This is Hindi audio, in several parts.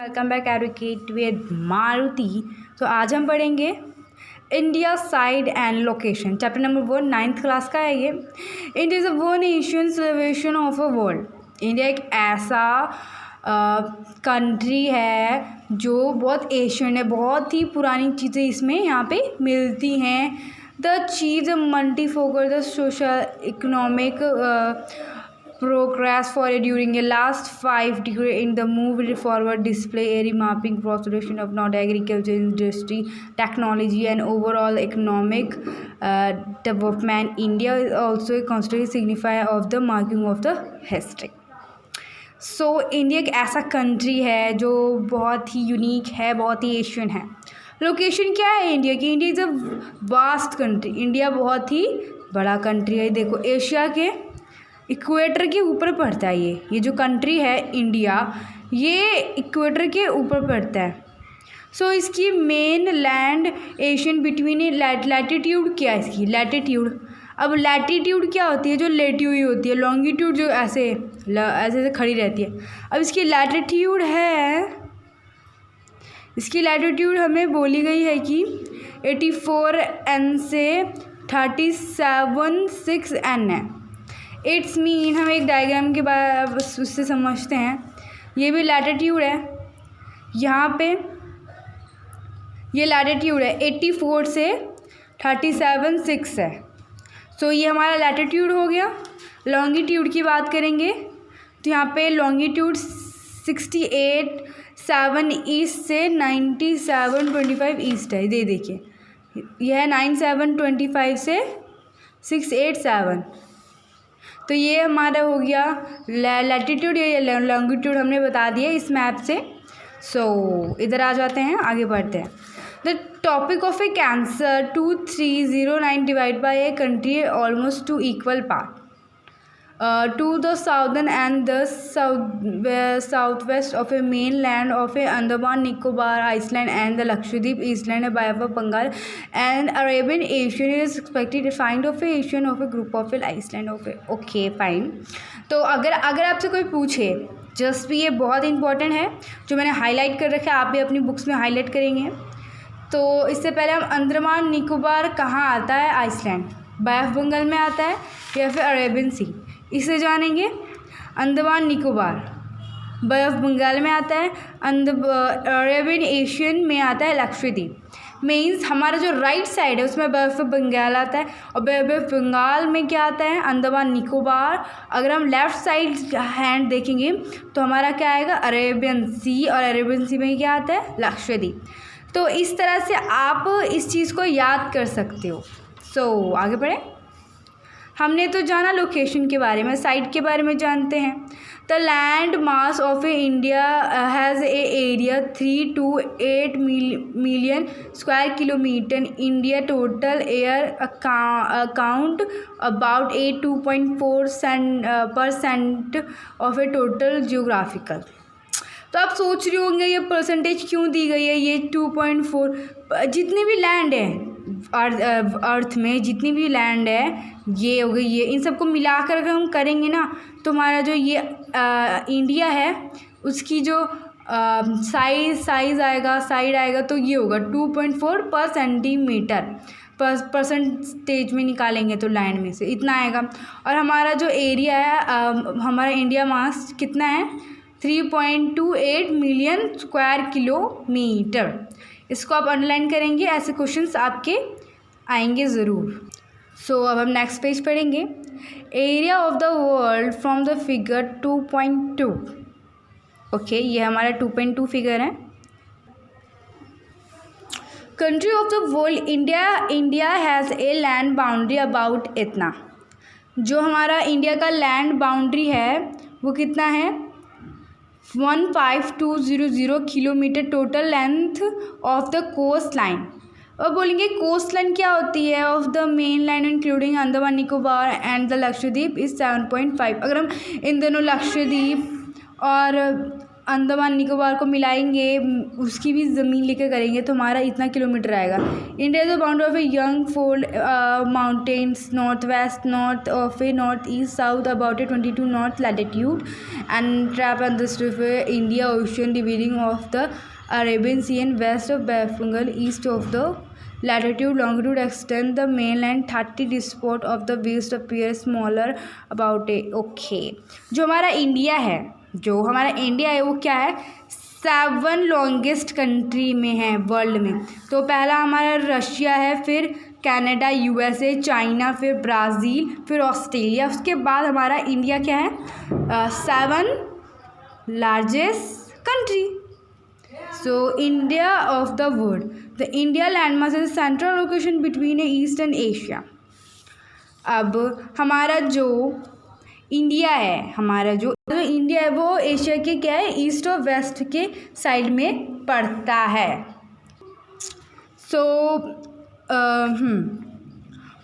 Welcome back advocate with Maruti. तो आज हम पढ़ेंगे India side and location. Chapter number 1 9th class का है ये। India is a one Asian civilisation of a world. India एक ऐसा कंट्री है जो बहुत एशियन है, बहुत ही पुरानी चीज़ें इसमें यहाँ पे मिलती हैं। द चीज multi focal the social economic progress for it during the last 5 decades in the move forward display a remarkable progression of not agriculture industry technology and overall economic development. India is also a constantly signifier of the marking of the history. So India एक ऐसा कंट्री है जो बहुत ही यूनिक है, बहुत ही एशियन है। लोकेशन क्या है इंडिया की? India is a vast country. India बहुत ही बड़ा कंट्री है। देखो एशिया के इक्वेटर के ऊपर पड़ता है ये जो कंट्री है इंडिया, ये इक्वेटर के ऊपर पड़ता है। सो इसकी main land Asian between latitude क्या है इसकी? लैटिट्यूड। अब लैटिट्यूड क्या होती है? जो लेटी हुई होती है। लॉन्गिट्यूड जो ऐसे ऐसे खड़ी रहती है। अब इसकी लैटिट्यूड है, इसकी लैटिट्यूड हमें बोली गई है कि 84 N से 37.6 N है। इट्स मीन हम एक डायग्राम के बाद उससे समझते हैं। ये भी लैटिट्यूड है, यहाँ पे ये लैटिट्यूड है 84 से 37.6 है। सो ये हमारा लैटिट्यूड हो गया। लॉन्गिट्यूड की बात करेंगे तो यहाँ पे लॉन्गिट्यूड 68.7 ईस्ट से 97.25 ईस्ट है। ये देखिए यह है 97.25 से 687। तो ये हमारा हो गया लैटिट्यूड या लॉन्गिट्यूड हमने बता दिया इस मैप से। सो इधर आ जाते हैं, आगे बढ़ते हैं। The topic of A cancer 2309 divide by a country almost two equal part to the southern and the southwest of a mainland of a Andaman Nicobar Iceland and the Lakshadweep Island Bay of Bengal and Arabian Ocean is expected to find of a Asian of a group of a Iceland of a okay fine। तो अगर आपसे कोई पूछे, जस्ट भी ये बहुत इंपॉर्टेंट है जो मैंने हाईलाइट कर रखा है, आप भी अपनी बुक्स में हाईलाइट करेंगे। तो इससे पहले हम अंडमान निकोबार कहाँ आता है? आइसलैंड, बे ऑफ बंगाल में आता है या फिर अरेबियन सी, इसे जानेंगे। अंडमान निकोबार बे ऑफ बंगाल में आता है, अरेबियन एशियन में आता है लक्षद्वीप। मीन्स हमारा जो राइट साइड है उसमें बे ऑफ बंगाल आता है और बे ऑफ बंगाल में क्या आता है? अंडमान निकोबार। अगर हम लेफ़्ट साइड हैंड देखेंगे तो हमारा क्या आएगा? अरेबियन सी, और अरेबियन सी में क्या आता है? लक्षद्वीप। तो इस तरह से आप इस चीज़ को याद कर सकते हो। सो आगे बढ़ें। हमने तो जाना लोकेशन के बारे में, साइट के बारे में जानते हैं। The land mass of A India has a area 3 to 8 million square kilometre. India total air account about 82.4% of A total geographical. तो आप सोच रहे होंगे ये परसेंटेज क्यों दी गई है? ये 2.4 जितनी भी लैंड है अर्थ में, जितनी भी लैंड है ये हो गई, ये इन सबको मिलाकर अगर हम करेंगे ना तो हमारा जो ये इंडिया है उसकी जो साइज आएगा, साइड आएगा, तो ये होगा 2.4 पर सेंटीमीटर। परसेंटेज में निकालेंगे तो लैंड में से इतना आएगा। और हमारा जो एरिया है, हमारा इंडिया मास कितना है? 3.28 मिलियन स्क्वायर किलोमीटर। इसको आप अंडरलाइन करेंगे, ऐसे क्वेश्चंस आपके आएंगे ज़रूर। सो अब हम नेक्स्ट पेज पढ़ेंगे। Area of the world from the figure 2.2। Okay, ये हमारा 2.2 फिगर है। Country of the world India has a land boundary about इतना। जो हमारा इंडिया का लैंड बाउंड्री है वो कितना है? 15200 kilometre total length of the coast line. और बोलेंगे कोस्ट लाइन क्या होती है? Of the main line including Andaman Nicobar and the Lakshadweep is 7.5। अगर हम इन दोनों लक्षद्वीप और अंडमान निकोबार को मिलाएंगे, उसकी भी ज़मीन लेकर करेंगे तो हमारा इतना किलोमीटर आएगा। India is the boundary of a young fold mountains north west north of a north east south about a 22 north latitude and trap on the strip India ocean dividing of the Arabian sea and west of Bengal east of the latitude longitude extend the mainland 30 spot of the west appear smaller about a okay। जो हमारा इंडिया है वो क्या है, 7 लॉन्गेस्ट कंट्री में है वर्ल्ड में। तो पहला हमारा रशिया है, फिर कनाडा, यूएसए, चाइना, फिर ब्राज़ील, फिर ऑस्ट्रेलिया। उसके बाद हमारा इंडिया क्या है, 7 largest country. So India of the world, the India landmass is a central location between East and Asia। अब हमारा जो इंडिया है वो एशिया के क्या है, ईस्ट और वेस्ट के साइड में पड़ता है।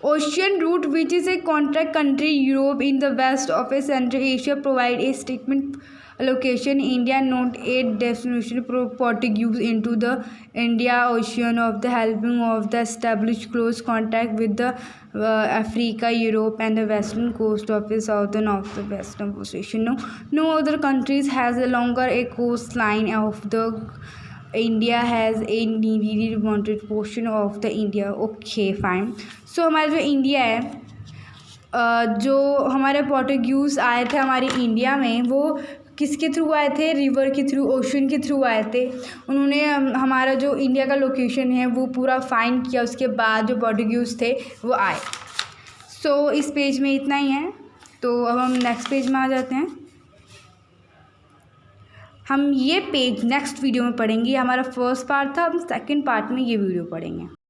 Ocean route which is a contract country Europe in the west of a central Asia provide a statement location India not a destination Portuguese into the India Ocean of the helping of the establish close contact with the Africa, Europe and the western coast of the southern of the western position. No other countries has a longer a coastline of the India has a nearly wanted portion of the India। Okay fine। So हमारा जो इंडिया है, जो हमारे पोर्टुगीज़ आए थे हमारी इंडिया में, वो किसके थ्रू आए थे, रिवर के थ्रू, ओशन के थ्रू आए थे। उन्होंने हमारा जो इंडिया का लोकेशन है वो पूरा फाइंड किया, उसके बाद जो पोर्टुगीज़ थे वो आए। सो इस पेज में इतना ही है। तो अब हम नेक्स्ट पेज में आ जाते हैं। हम ये पेज नेक्स्ट वीडियो में पढ़ेंगे। हमारा फर्स्ट पार्ट था, अब सेकंड पार्ट में ये वीडियो पढ़ेंगे।